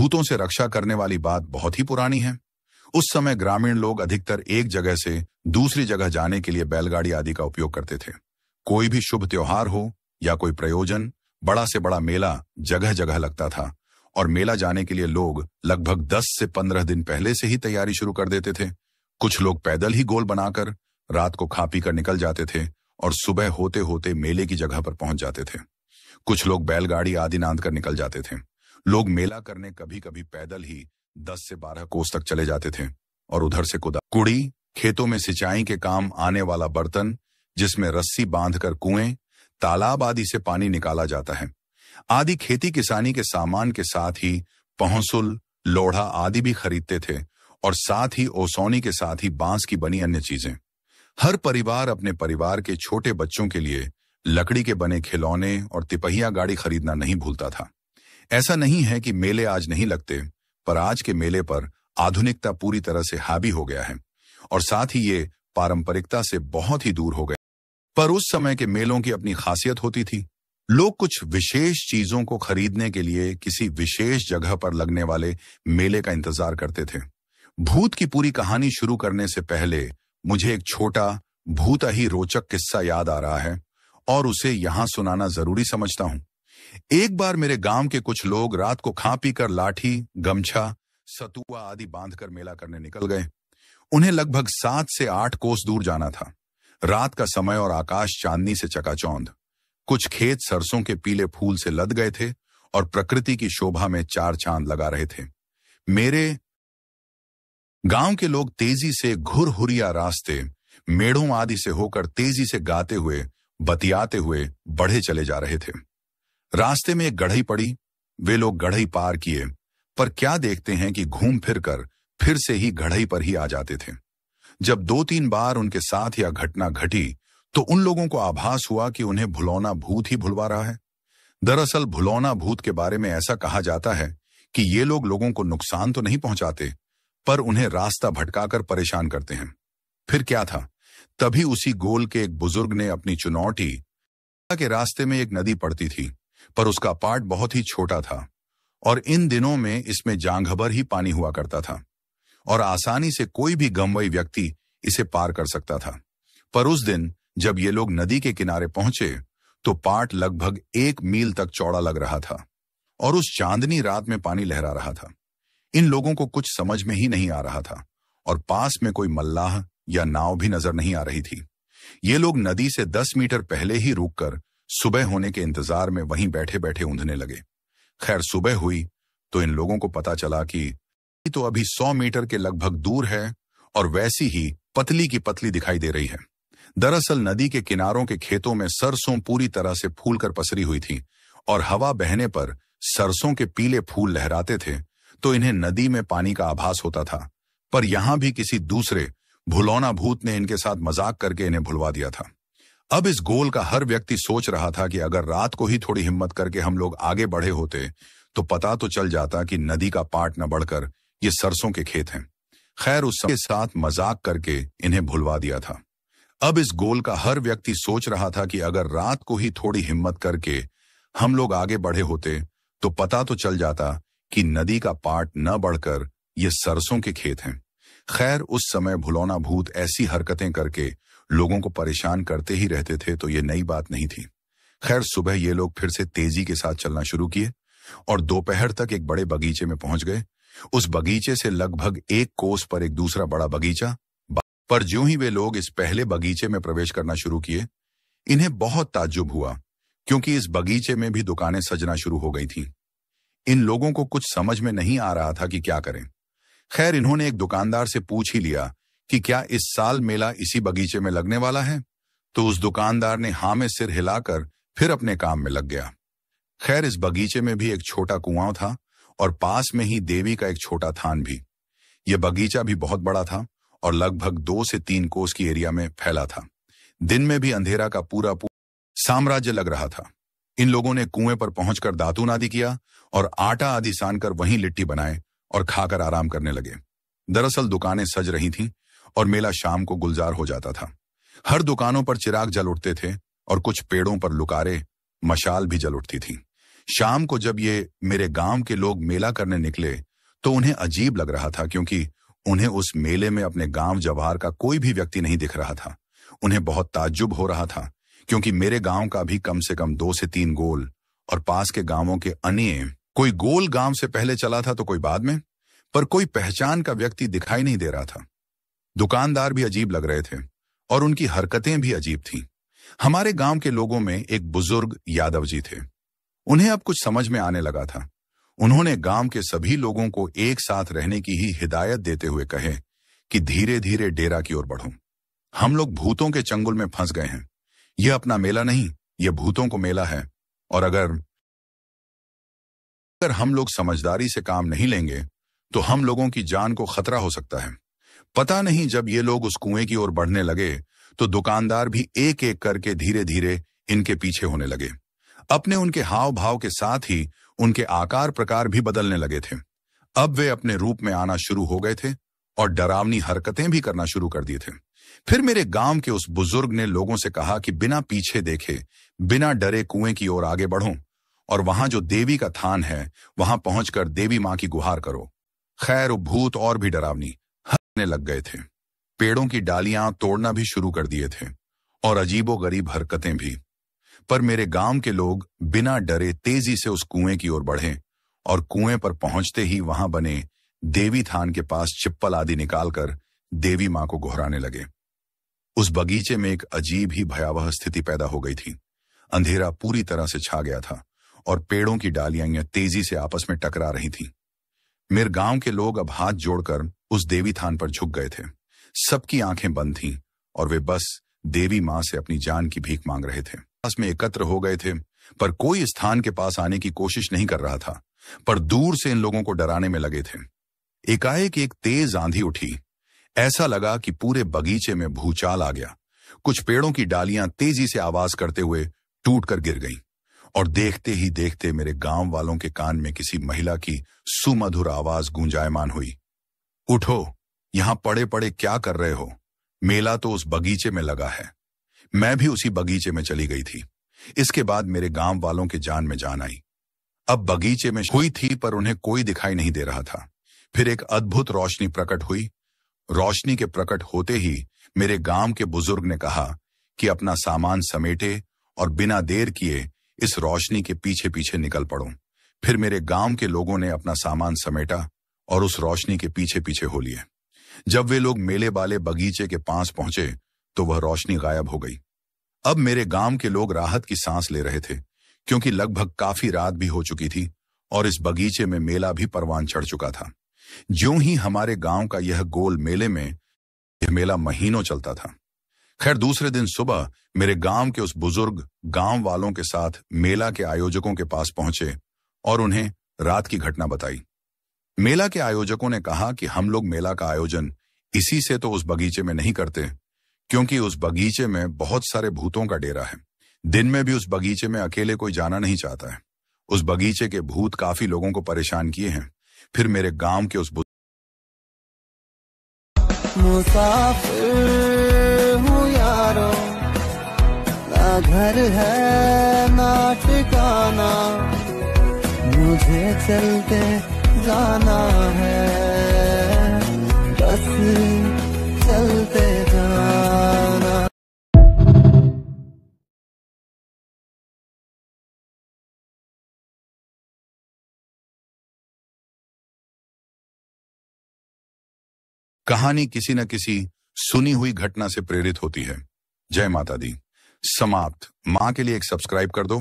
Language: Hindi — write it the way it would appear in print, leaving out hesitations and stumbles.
भूतों से रक्षा करने वाली बात बहुत ही पुरानी है। उस समय ग्रामीण लोग अधिकतर एक जगह से दूसरी जगह जाने के लिए बैलगाड़ी आदि का उपयोग करते थे। कोई भी शुभ त्योहार हो या कोई प्रयोजन, बड़ा से बड़ा मेला जगह जगह लगता था और मेला जाने के लिए लोग लगभग 10 से 15 दिन पहले से ही तैयारी शुरू कर देते थे। कुछ लोग पैदल ही गोल बनाकर रात को खा पी कर निकल जाते थे और सुबह होते होते मेले की जगह पर पहुंच जाते थे। कुछ लोग बैलगाड़ी आदि नांद कर निकल जाते थे। लोग मेला करने कभी कभी पैदल ही 10 से 12 कोस तक चले जाते थे और उधर से कुड़ी, खेतों में सिंचाई के काम आने वाला बर्तन जिसमें रस्सी बांधकर कुएं, तालाब आदि से पानी निकाला जाता है आदि खेती किसानी के सामान के साथ ही पहुंसुल, लोढ़ा आदि भी खरीदते थे और साथ ही ओसौनी के साथ ही बांस की बनी अन्य चीजें। हर परिवार अपने परिवार के छोटे बच्चों के लिए लकड़ी के बने खिलौने और तिपहिया गाड़ी खरीदना नहीं भूलता था। ऐसा नहीं है कि मेले आज नहीं लगते, पर आज के मेले पर आधुनिकता पूरी तरह से हावी हो गया है और साथ ही ये पारंपरिकता से बहुत ही दूर हो गए। पर उस समय के मेलों की अपनी खासियत होती थी। लोग कुछ विशेष चीजों को खरीदने के लिए किसी विशेष जगह पर लगने वाले मेले का इंतजार करते थे। भूत की पूरी कहानी शुरू करने से पहले मुझे एक छोटा भूत ही रोचक किस्सा याद आ रहा है और उसे यहां सुनाना जरूरी समझता हूं। एक बार मेरे गांव के कुछ लोग रात को खा पी कर लाठी, गमछा, सतुआ आदि बांधकर मेला करने निकल गए। उन्हें लगभग 7 से 8 कोस दूर जाना था। रात का समय और आकाश चांदनी से चकाचौंध। कुछ खेत सरसों के पीले फूल से लद गए थे और प्रकृति की शोभा में 4 चांद लगा रहे थे। मेरे गांव के लोग तेजी से घुरहुरिया रास्ते, मेढ़ों आदि से होकर तेजी से गाते हुए, बतियाते हुए बढ़े चले जा रहे थे। रास्ते में एक गढ़ई पड़ी। वे लोग गढ़ई पार किए, पर क्या देखते हैं कि घूम फिर कर फिर से ही गढ़ई पर ही आ जाते थे। जब 2-3 बार उनके साथ यह घटना घटी तो उन लोगों को आभास हुआ कि उन्हें भुलौना भूत ही भुलवा रहा है। दरअसल भुलौना भूत के बारे में ऐसा कहा जाता है कि ये लोग लोगों को नुकसान तो नहीं पहुंचाते, पर उन्हें रास्ता भटकाकर परेशान करते हैं। फिर क्या था, तभी उसी गोल के एक बुजुर्ग ने अपनी चुनौती के रास्ते में एक नदी पड़ती थी, पर उसका पार्ट बहुत ही छोटा था और इन दिनों में इसमें जांघभर ही पानी हुआ करता था और आसानी से कोई भी गंवई व्यक्ति इसे पार कर सकता था। पर उस दिन जब ये लोग नदी के किनारे पहुंचे तो पार्ट लगभग 1 मील तक चौड़ा लग रहा था और उस चांदनी रात में पानी लहरा रहा था। इन लोगों को कुछ समझ में ही नहीं आ रहा था और पास में कोई मल्लाह या नाव भी नजर नहीं आ रही थी। ये लोग नदी से 10 मीटर पहले ही रुककर सुबह होने के इंतजार में वहीं बैठे बैठे ऊँधने लगे। खैर सुबह हुई तो इन लोगों को पता चला कि तो अभी 100 मीटर के लगभग दूर है और वैसी ही पतली की पतली दिखाई दे रही है। दरअसल नदी के किनारों के खेतों में सरसों पूरी तरह से फूल कर पसरी हुई थी और हवा बहने पर सरसों के पीले फूल लहराते थे तो इन्हें नदी में पानी का आभास होता था। पर यहां भी किसी दूसरे भुलौना भूत ने इनके साथ मजाक करके इन्हें भुलवा दिया था। अब इस गोल का हर व्यक्ति सोच रहा था कि अगर रात को ही थोड़ी हिम्मत करके हम लोग आगे बढ़े होते तो पता तो चल जाता कि नदी का पाट न बढ़कर ये सरसों के खेत हैं। खैर उस के साथ मजाक करके इन्हें भुलवा दिया था। अब इस गोल का हर व्यक्ति सोच रहा था कि अगर रात को ही थोड़ी हिम्मत करके हम लोग आगे बढ़े होते तो पता तो चल जाता कि नदी का पाट न बढ़कर ये सरसों के खेत हैं। खैर उस समय भुलौना भूत ऐसी हरकतें करके लोगों को परेशान करते ही रहते थे तो ये नई बात नहीं थी। खैर सुबह ये लोग फिर से तेजी के साथ चलना शुरू किए और दोपहर तक एक बड़े बगीचे में पहुंच गए। उस बगीचे से लगभग 1 कोस पर एक दूसरा बड़ा बगीचा। पर ज्यों ही वे लोग इस पहले बगीचे में प्रवेश करना शुरू किए, इन्हें बहुत ताज्जुब हुआ क्योंकि इस बगीचे में भी दुकानें सजना शुरू हो गई थीं। इन लोगों को कुछ समझ में नहीं आ रहा था कि क्या करें। खैर इन्होंने एक दुकानदार से पूछ ही लिया कि क्या इस साल मेला इसी बगीचे में लगने वाला है, तो उस दुकानदार ने हाँ में सिर हिलाकर फिर अपने काम में लग गया। खैर इस बगीचे में भी एक छोटा कुआं था और पास में ही देवी का एक छोटा थान भी। यह बगीचा भी बहुत बड़ा था और लगभग 2 से 3 कोस की एरिया में फैला था। दिन में भी अंधेरा का पूरा साम्राज्य लग रहा था। इन लोगों ने कुएं पर पहुंचकर दातून आदि किया और आटा आदि सानकर वहीं लिट्टी बनाए और खाकर आराम करने लगे। दरअसल दुकानें सज रही थीं और मेला शाम को गुलजार हो जाता था। हर दुकानों पर चिराग जल उठते थे और कुछ पेड़ों पर लुकारे मशाल भी जल उठती थी। शाम को जब ये मेरे गांव के लोग मेला करने निकले तो उन्हें अजीब लग रहा था, क्योंकि उन्हें उस मेले में अपने गांव जवार का कोई भी व्यक्ति नहीं दिख रहा था। उन्हें बहुत ताज्जुब हो रहा था, क्योंकि मेरे गांव का भी कम से कम 2 से 3 गोल और पास के गांवों के अन्य, कोई गोल गांव से पहले चला था तो कोई बाद में, पर कोई पहचान का व्यक्ति दिखाई नहीं दे रहा था। दुकानदार भी अजीब लग रहे थे और उनकी हरकतें भी अजीब थीं। हमारे गांव के लोगों में एक बुजुर्ग यादव जी थे। उन्हें अब कुछ समझ में आने लगा था। उन्होंने गांव के सभी लोगों को एक साथ रहने की ही हिदायत देते हुए कहे कि धीरे धीरे डेरा की ओर बढ़ो। हम लोग भूतों के चंगुल में फंस गए हैं। यह अपना मेला नहीं, यह भूतों को मेला है, और अगर हम लोग समझदारी से काम नहीं लेंगे तो हम लोगों की जान को खतरा हो सकता है। पता नहीं, जब ये लोग उस कुएं की ओर बढ़ने लगे तो दुकानदार भी एक एक करके धीरे धीरे इनके पीछे होने लगे। अपने उनके हाव भाव के साथ ही उनके आकार प्रकार भी बदलने लगे थे। अब वे अपने रूप में आना शुरू हो गए थे और डरावनी हरकतें भी करना शुरू कर दिए थे। फिर मेरे गांव के उस बुजुर्ग ने लोगों से कहा कि बिना पीछे देखे, बिना डरे कुएं की ओर आगे बढ़ो और वहां जो देवी का थान है वहां पहुंचकर देवी मां की गुहार करो। खैर, भूत और भी डरावनी हंसने लग गए थे। पेड़ों की डालियां तोड़ना भी शुरू कर दिए थे और अजीबोगरीब हरकतें भी। पर मेरे गांव के लोग बिना डरे तेजी से उस कुएं की ओर बढ़े और कुएं पर पहुंचते ही वहां बने देवी थान के पास चिप्पल आदि निकालकर देवी मां को गुहराने लगे। उस बगीचे में एक अजीब ही भयावह स्थिति पैदा हो गई थी। अंधेरा पूरी तरह से छा गया था और पेड़ों की डालियां तेजी से आपस में टकरा रही थीं। मेरे गांव के लोग अब हाथ जोड़कर उस देवी थान पर झुक गए थे। सबकी आंखें बंद थीं और वे बस देवी मां से अपनी जान की भीख मांग रहे थे। पास में एकत्र हो गए थे, पर कोई स्थान के पास आने की कोशिश नहीं कर रहा था, पर दूर से इन लोगों को डराने में लगे थे। एकाएक एक तेज आंधी उठी। ऐसा लगा कि पूरे बगीचे में भूचाल आ गया। कुछ पेड़ों की डालियां तेजी से आवाज करते हुए टूटकर गिर गईं और देखते ही देखते मेरे गांव वालों के कान में किसी महिला की सुमधुर आवाज गूंजायमान हुई। उठो, यहां पड़े पड़े क्या कर रहे हो? मेला तो उस बगीचे में लगा है। मैं भी उसी बगीचे में चली गई थी। इसके बाद मेरे गांव वालों के जान में जान आई। अब बगीचे में हुई थी, पर उन्हें कोई दिखाई नहीं दे रहा था। फिर एक अद्भुत रोशनी प्रकट हुई। रोशनी के प्रकट होते ही मेरे गांव के बुजुर्ग ने कहा कि अपना सामान समेटे और बिना देर किए इस रोशनी के पीछे पीछे निकल पड़ो। फिर मेरे गांव के लोगों ने अपना सामान समेटा और उस रोशनी के पीछे पीछे हो लिए। जब वे लोग मेले वाले बगीचे के पास पहुंचे तो वह रोशनी गायब हो गई। अब मेरे गांव के लोग राहत की सांस ले रहे थे, क्योंकि लगभग काफी रात भी हो चुकी थी और इस बगीचे में मेला भी परवान चढ़ चुका था। ज्यों ही हमारे गांव का यह गोल मेले में यह मेला महीनों चलता था। खैर, दूसरे दिन सुबह मेरे गांव के उस बुजुर्ग गांव वालों के साथ मेला के आयोजकों के पास पहुंचे और उन्हें रात की घटना बताई। मेला के आयोजकों ने कहा कि हम लोग मेला का आयोजन इसी से तो उस बगीचे में नहीं करते, क्योंकि उस बगीचे में बहुत सारे भूतों का डेरा है। दिन में भी उस बगीचे में अकेले कोई जाना नहीं चाहता है। उस बगीचे के भूत काफी लोगों को परेशान किए हैं। फिर मेरे गांव के उस मुसाफिर हूँ यारो, ना घर है ना ठिकाना, मुझे चलते जाना है, बस चलते जाना। कहानी किसी न किसी सुनी हुई घटना से प्रेरित होती है। जय माता दी। समाप्त। मां के लिए एक सब्सक्राइब कर दो।